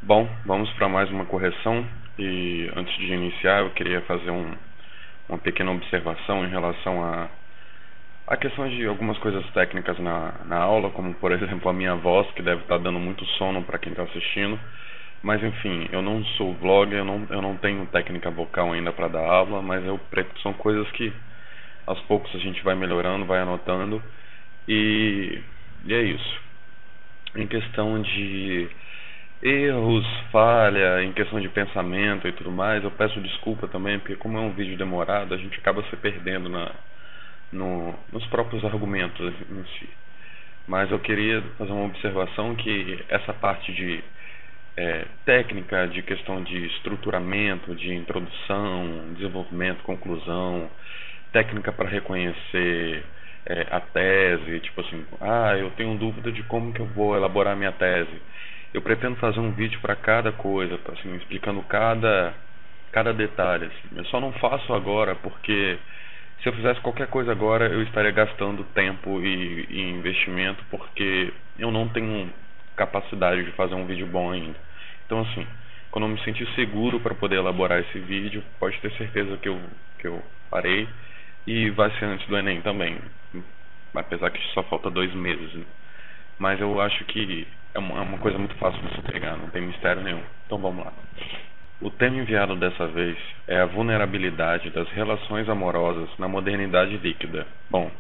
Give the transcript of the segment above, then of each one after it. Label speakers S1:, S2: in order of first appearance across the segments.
S1: Bom, vamos para mais uma correção e antes de iniciar eu queria fazer uma pequena observação em relação a questões de algumas coisas técnicas na aula, como por exemplo a minha voz, que deve estar dando muito sono para quem está assistindo. Mas enfim, eu não sou vlogger, eu não tenho técnica vocal ainda para dar aula, mas são coisas que aos poucos a gente vai melhorando, vai anotando e é isso. Em questão de erros, falha, em questão de pensamento e tudo mais, eu peço desculpa também, porque como é um vídeo demorado, a gente acaba se perdendo nos próprios argumentos em si. Mas eu queria fazer uma observação que essa parte de técnica, de questão de estruturamento, de introdução, desenvolvimento, conclusão, técnica para reconhecer a tese, tipo assim, eu tenho dúvida de como que eu vou elaborar minha tese. Eu pretendo fazer um vídeo para cada coisa, assim, explicando cada detalhe. Assim. Eu só não faço agora porque se eu fizesse qualquer coisa agora eu estaria gastando tempo e investimento porque eu não tenho capacidade de fazer um vídeo bom ainda. Então assim, quando eu me sentir seguro para poder elaborar esse vídeo, pode ter certeza que eu farei e vai ser antes do Enem também, apesar que só falta 2 meses, né? Mas eu acho que é uma coisa muito fácil de se pegar, não tem mistério nenhum. Então vamos lá. O tema enviado dessa vez é a vulnerabilidade das relações amorosas na modernidade líquida. Bom,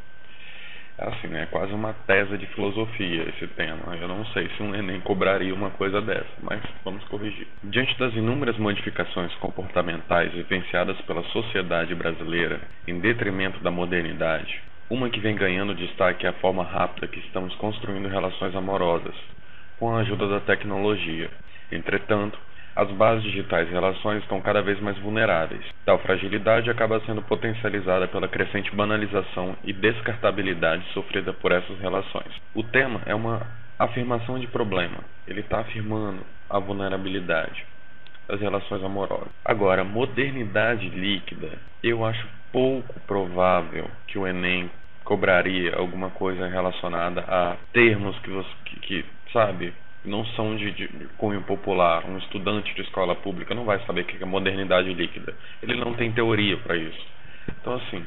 S1: assim, é quase uma tese de filosofia esse tema. Eu não sei se um Enem cobraria uma coisa dessa, mas vamos corrigir. Diante das inúmeras modificações comportamentais vivenciadas pela sociedade brasileira em detrimento da modernidade, uma que vem ganhando destaque é a forma rápida que estamos construindo relações amorosas, com a ajuda da tecnologia. Entretanto, as bases digitais e relações estão cada vez mais vulneráveis. Tal fragilidade acaba sendo potencializada pela crescente banalização e descartabilidade sofrida por essas relações. O tema é uma afirmação de problema. Ele está afirmando a vulnerabilidade das relações amorosas. Agora, modernidade líquida, eu acho pouco provável que o Enem cobraria alguma coisa relacionada a termos que sabe, não são de cunho popular. Um estudante de escola pública não vai saber o que é modernidade líquida. Ele não tem teoria para isso. Então, assim,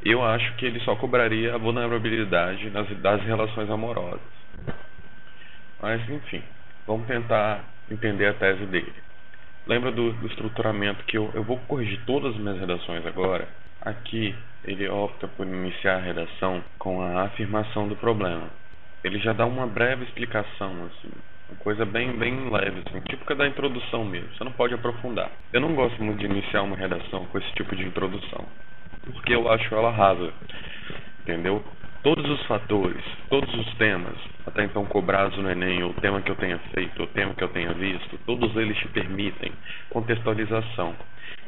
S1: eu acho que ele só cobraria a vulnerabilidade das relações amorosas. Mas, enfim, vamos tentar entender a tese dele. Lembra do estruturamento que eu vou corrigir todas as minhas redações agora. Aqui ele opta por iniciar a redação com a afirmação do problema. Ele já dá uma breve explicação, assim, uma coisa bem leve, assim, típica da introdução mesmo. Você não pode aprofundar. Eu não gosto muito de iniciar uma redação com esse tipo de introdução, porque eu acho ela rasa, entendeu? Todos os fatores, todos os temas, até então cobrados no Enem, o tema que eu tenha feito, o tema que eu tenha visto, todos eles te permitem contextualização,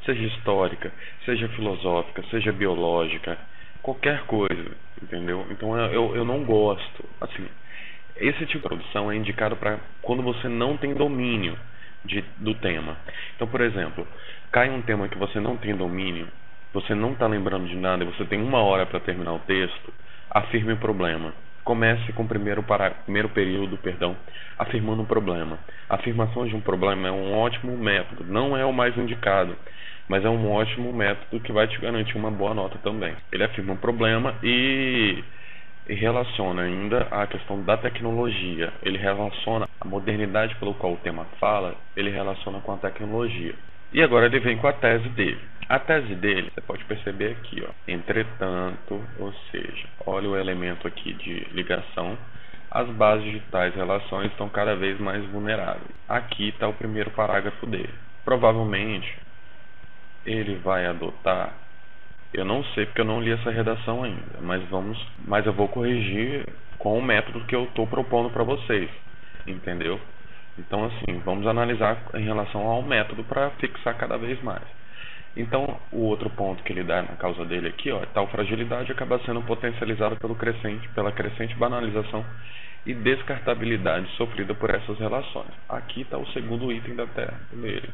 S1: seja histórica, seja filosófica, seja biológica, qualquer coisa, entendeu? Então eu não gosto, assim, esse tipo de introdução é indicado para quando você não tem domínio do tema. Então, por exemplo, cai um tema que você não tem domínio, você não está lembrando de nada e você tem 1 hora para terminar o texto, afirme o problema. Comece com o primeiro período, afirmando um problema. A afirmação de um problema é um ótimo método, não é o mais indicado, mas é um ótimo método que vai te garantir uma boa nota também. Ele afirma um problema e relaciona ainda a questão da tecnologia. Ele relaciona a modernidade pelo qual o tema fala, ele relaciona com a tecnologia. E agora ele vem com a tese dele. A tese dele, você pode perceber aqui, ó. Entretanto, ou seja, olha o elemento aqui de ligação. As bases de tais relações estão cada vez mais vulneráveis. Aqui está o primeiro parágrafo dele. Provavelmente, ele vai adotar, eu não sei porque eu não li essa redação ainda, mas eu vou corrigir com o método que eu estou propondo para vocês, entendeu? Então, assim, vamos analisar em relação ao método para fixar cada vez mais. Então, o outro ponto que ele dá na causa dele aqui, ó, tal fragilidade acaba sendo potencializada pela crescente banalização e descartabilidade sofrida por essas relações. Aqui está o segundo item da tese dele.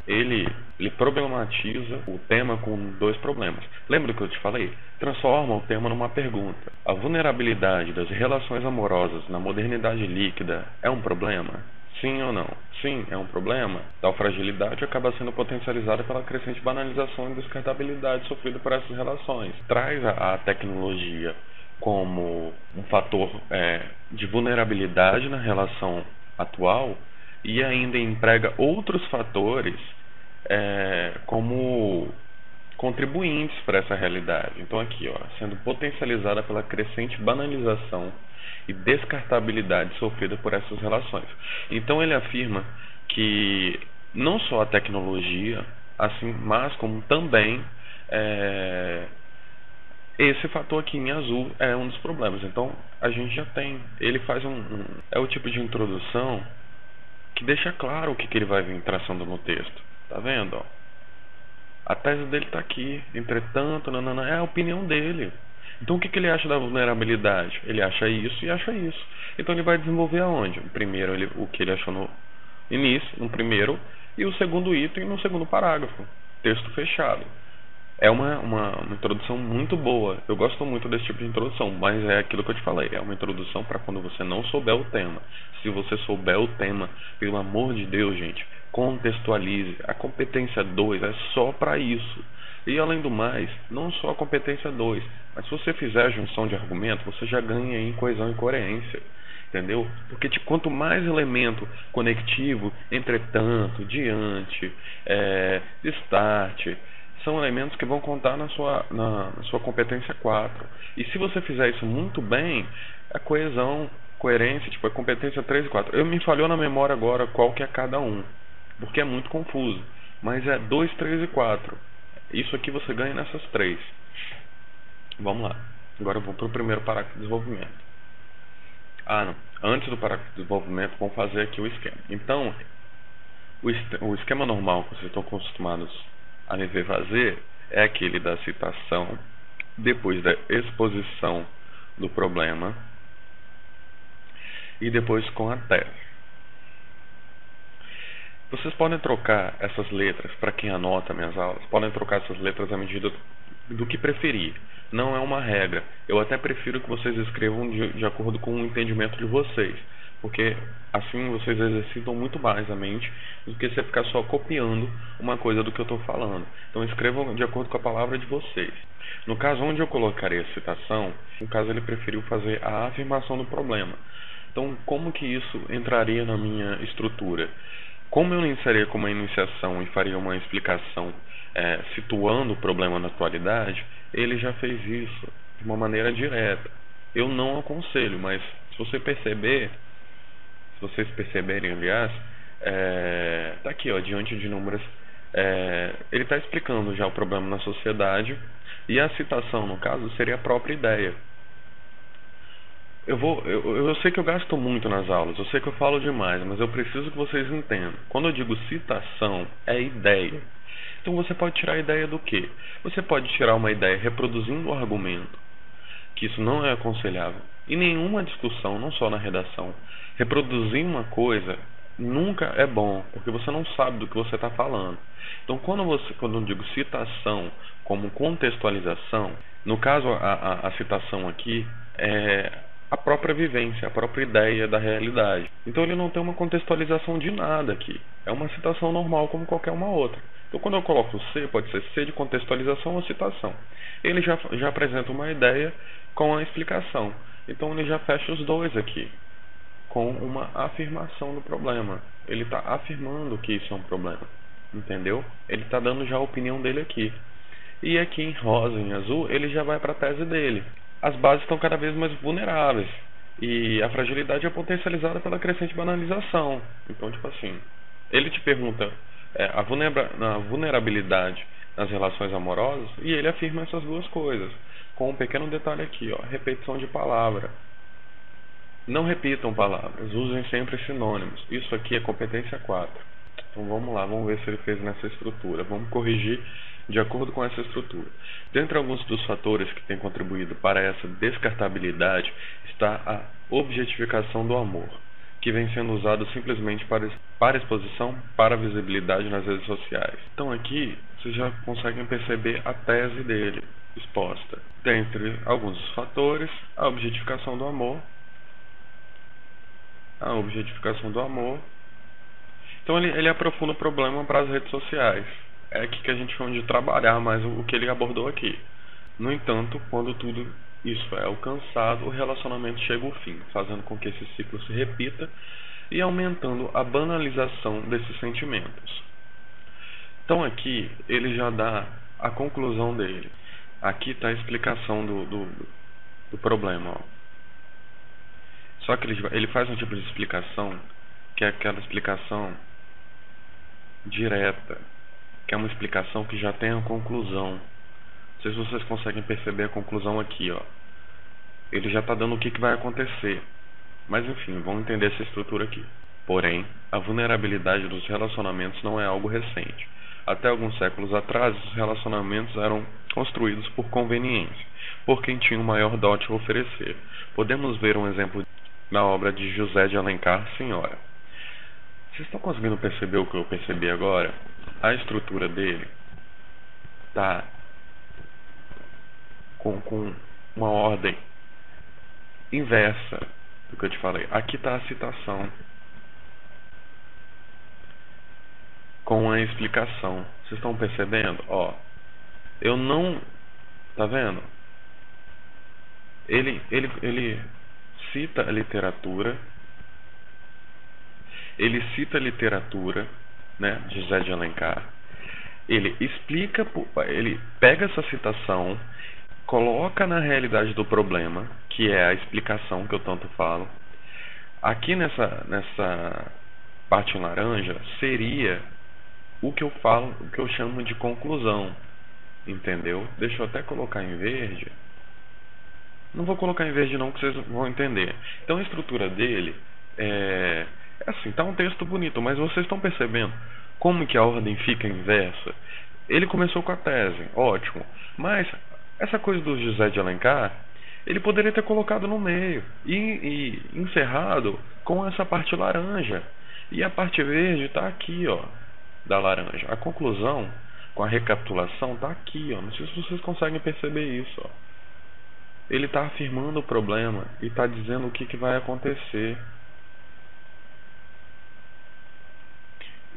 S1: Ele problematiza o tema com 2 problemas. Lembra que eu te falei? Transforma o tema numa pergunta. A vulnerabilidade das relações amorosas na modernidade líquida é um problema? Sim ou não? Sim, é um problema. Tal fragilidade acaba sendo potencializada pela crescente banalização e descartabilidade sofrida por essas relações. Traz a tecnologia como um fator de vulnerabilidade na relação atual e ainda emprega outros fatores como contribuintes para essa realidade. Então aqui, ó, sendo potencializada pela crescente banalização e descartabilidade sofrida por essas relações. Então ele afirma que não só a tecnologia, assim, mas como também esse fator aqui em azul é um dos problemas. Então a gente já tem, ele faz é o tipo de introdução que deixa claro o que ele vai vir traçando no texto. Tá vendo, ó? A tese dele está aqui. Entretanto, é a opinião dele. Então o que ele acha da vulnerabilidade? Ele acha isso e acha isso. Então ele vai desenvolver aonde? Primeiro o que ele achou no início, no primeiro, e o segundo item no segundo parágrafo. Texto fechado. É uma introdução muito boa. Eu gosto muito desse tipo de introdução, mas é aquilo que eu te falei. É uma introdução para quando você não souber o tema. Se você souber o tema, pelo amor de Deus, gente, contextualize. A competência 2 é só para isso. E além do mais, não só a competência 2, mas se você fizer a junção de argumentos, você já ganha em coesão e coerência. Entendeu? Porque quanto mais elemento conectivo, entretanto, diante, start, são elementos que vão contar na sua competência 4. E se você fizer isso muito bem, a coesão, coerência, tipo a competência 3 e 4. Me falhou na memória agora qual que é cada um, porque é muito confuso. Mas é 2, 3 e 4. Isso aqui você ganha nessas 3. Vamos lá. Agora eu vou para o primeiro parágrafo de desenvolvimento. Não. Antes do parágrafo de desenvolvimento, vamos fazer aqui o esquema. Então, o esquema normal que vocês estão acostumados a me ver fazer é aquele da citação, depois da exposição do problema e depois com a tese. Vocês podem trocar essas letras, para quem anota minhas aulas, podem trocar essas letras à medida do que preferir. Não é uma regra. Eu até prefiro que vocês escrevam de acordo com o entendimento de vocês, porque assim vocês exercitam muito mais a mente do que você ficar só copiando uma coisa do que eu estou falando. Então escrevam de acordo com a palavra de vocês. No caso onde eu colocarei a citação, no caso ele preferiu fazer a afirmação do problema. Então como que isso entraria na minha estrutura? Como eu iniciaria como uma iniciação e faria uma explicação situando o problema na atualidade, ele já fez isso de uma maneira direta. Eu não aconselho, mas se vocês perceberem, aliás, tá aqui, ó, diante de inúmeras, ele está explicando já o problema na sociedade e a citação, no caso, seria a própria ideia. Eu sei que eu gasto muito nas aulas, eu sei que eu falo demais, mas eu preciso que vocês entendam. Quando eu digo citação, é ideia. Então você pode tirar a ideia do quê? Você pode tirar uma ideia reproduzindo o argumento, que isso não é aconselhável. Em nenhuma discussão, não só na redação, reproduzir uma coisa nunca é bom, porque você não sabe do que você está falando. Então quando eu digo citação como contextualização, no caso a citação aqui é a própria vivência, a própria ideia da realidade. Então ele não tem uma contextualização de nada aqui. É uma citação normal como qualquer uma outra. Então quando eu coloco o C, pode ser C de contextualização ou citação. Ele já apresenta uma ideia com a explicação. Então ele já fecha os dois aqui, com uma afirmação do problema. Ele está afirmando que isso é um problema. Entendeu? Ele está dando já a opinião dele aqui. E aqui em rosa e em azul, ele já vai para a tese dele. As bases estão cada vez mais vulneráveis e a fragilidade é potencializada pela crescente banalização. Então, tipo assim, ele te pergunta a vulnerabilidade nas relações amorosas e ele afirma essas duas coisas, com um pequeno detalhe aqui, ó, repetição de palavra. Não repitam palavras, usem sempre sinônimos. Isso aqui é competência 4. Então vamos lá, vamos ver se ele fez nessa estrutura. Vamos corrigir de acordo com essa estrutura. Dentre alguns dos fatores que têm contribuído para essa descartabilidade está a objetificação do amor, que vem sendo usado simplesmente para exposição, para visibilidade nas redes sociais. Então aqui vocês já conseguem perceber a tese dele exposta. Dentre alguns dos fatores, a objetificação do amor, Então ele aprofunda o problema para as redes sociais. É aqui que a gente chama de trabalhar mais o que ele abordou aqui. No entanto, quando tudo isso é alcançado, o relacionamento chega ao fim, fazendo com que esse ciclo se repita e aumentando a banalização desses sentimentos. Então aqui ele já dá a conclusão dele. Aqui está a explicação do problema. Ó. Só que ele faz um tipo de explicação que é aquela explicação direta, que é uma explicação que já tem a conclusão. Não sei se vocês conseguem perceber a conclusão aqui. Ó. Ele já está dando o que vai acontecer. Mas enfim, vamos entender essa estrutura aqui. Porém, a vulnerabilidade dos relacionamentos não é algo recente. Até alguns séculos atrás, os relacionamentos eram construídos por conveniência, por quem tinha o maior dote a oferecer. Podemos ver um exemplo na obra de José de Alencar, Senhora. Vocês estão conseguindo perceber o que eu percebi agora? A estrutura dele está com uma ordem inversa do que eu te falei. Aqui está a citação com a explicação. Vocês estão percebendo? Ó, eu não... Tá vendo? Ele cita a literatura. Ele cita a literatura, né, de José de Alencar. Ele explica, ele pega essa citação, coloca na realidade do problema, que é a explicação que eu tanto falo. Aqui nessa parte em laranja seria o que eu falo, o que eu chamo de conclusão, entendeu? Deixa eu até colocar em verde. Não vou colocar em verde não, que vocês vão entender. Então a estrutura dele é assim, tá um texto bonito, mas vocês estão percebendo como que a ordem fica inversa? Ele começou com a tese, ótimo, mas essa coisa do José de Alencar, ele poderia ter colocado no meio e encerrado com essa parte laranja. E a parte verde está aqui, ó, da laranja. A conclusão, com a recapitulação, está aqui, ó. Não sei se vocês conseguem perceber isso, ó. Ele está afirmando o problema e está dizendo o que vai acontecer.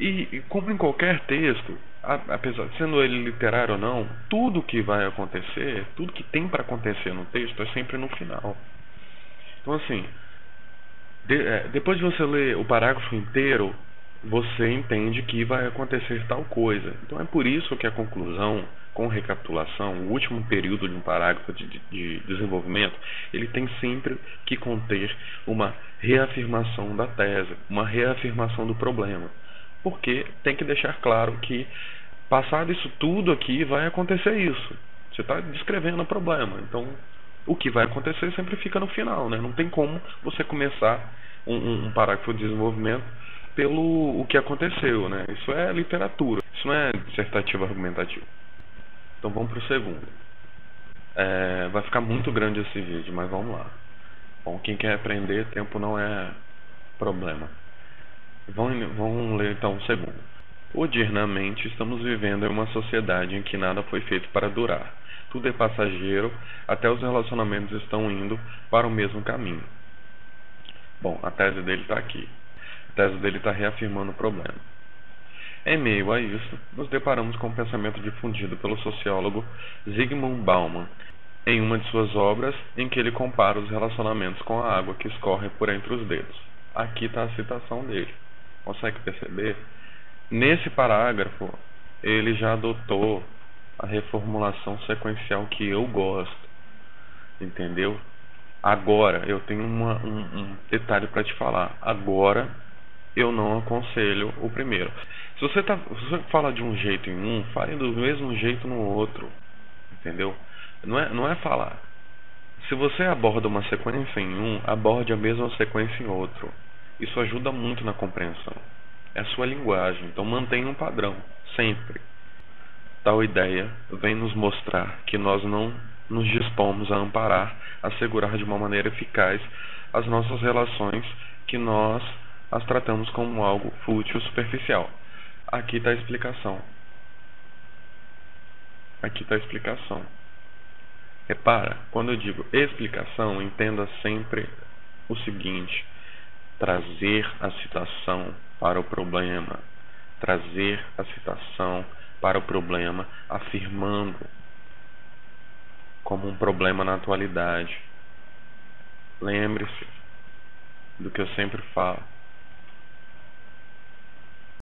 S1: E como em qualquer texto, apesar de sendo ele literário ou não, tudo que vai acontecer, tudo que tem para acontecer no texto é sempre no final. Então assim, depois de você ler o parágrafo inteiro, você entende que vai acontecer tal coisa. Então é por isso que a conclusão, com recapitulação, o último período de um parágrafo de desenvolvimento, ele tem sempre que conter uma reafirmação da tese, uma reafirmação do problema. Porque tem que deixar claro que, passado isso tudo aqui, vai acontecer isso. Você está descrevendo o problema. Então, o que vai acontecer sempre fica no final, né? Não tem como você começar um parágrafo de desenvolvimento pelo o que aconteceu, né? Isso é literatura. Isso não é dissertativo argumentativo. Então, vamos para o segundo. Vai ficar muito grande esse vídeo, mas vamos lá. Bom, quem quer aprender, tempo não é problema. Vamos ler então o segundo. Odiernamente, estamos vivendo em uma sociedade em que nada foi feito para durar. Tudo é passageiro, até os relacionamentos estão indo para o mesmo caminho. Bom, a tese dele está aqui. A tese dele está reafirmando o problema. Em meio a isso, nos deparamos com um pensamento difundido pelo sociólogo Zygmunt Bauman, em uma de suas obras em que ele compara os relacionamentos com a água que escorre por entre os dedos. Aqui está a citação dele. Consegue perceber? Nesse parágrafo, ele já adotou a reformulação sequencial que eu gosto. Entendeu? Agora, eu tenho um detalhe para te falar. Agora, eu não aconselho o primeiro. Se você fala de um jeito em um, fale do mesmo jeito no outro. Entendeu? Não é falar. Se você aborda uma sequência em um, aborde a mesma sequência em outro. Isso ajuda muito na compreensão. É a sua linguagem, então mantenha um padrão, sempre. Tal ideia vem nos mostrar que nós não nos dispomos a amparar, assegurar de uma maneira eficaz as nossas relações, que nós as tratamos como algo fútil, superficial. Aqui está a explicação. Aqui está a explicação. Repara, quando eu digo explicação, entenda sempre o seguinte: trazer a citação para o problema, trazer a citação para o problema, afirmando como um problema na atualidade. Lembre-se do que eu sempre falo.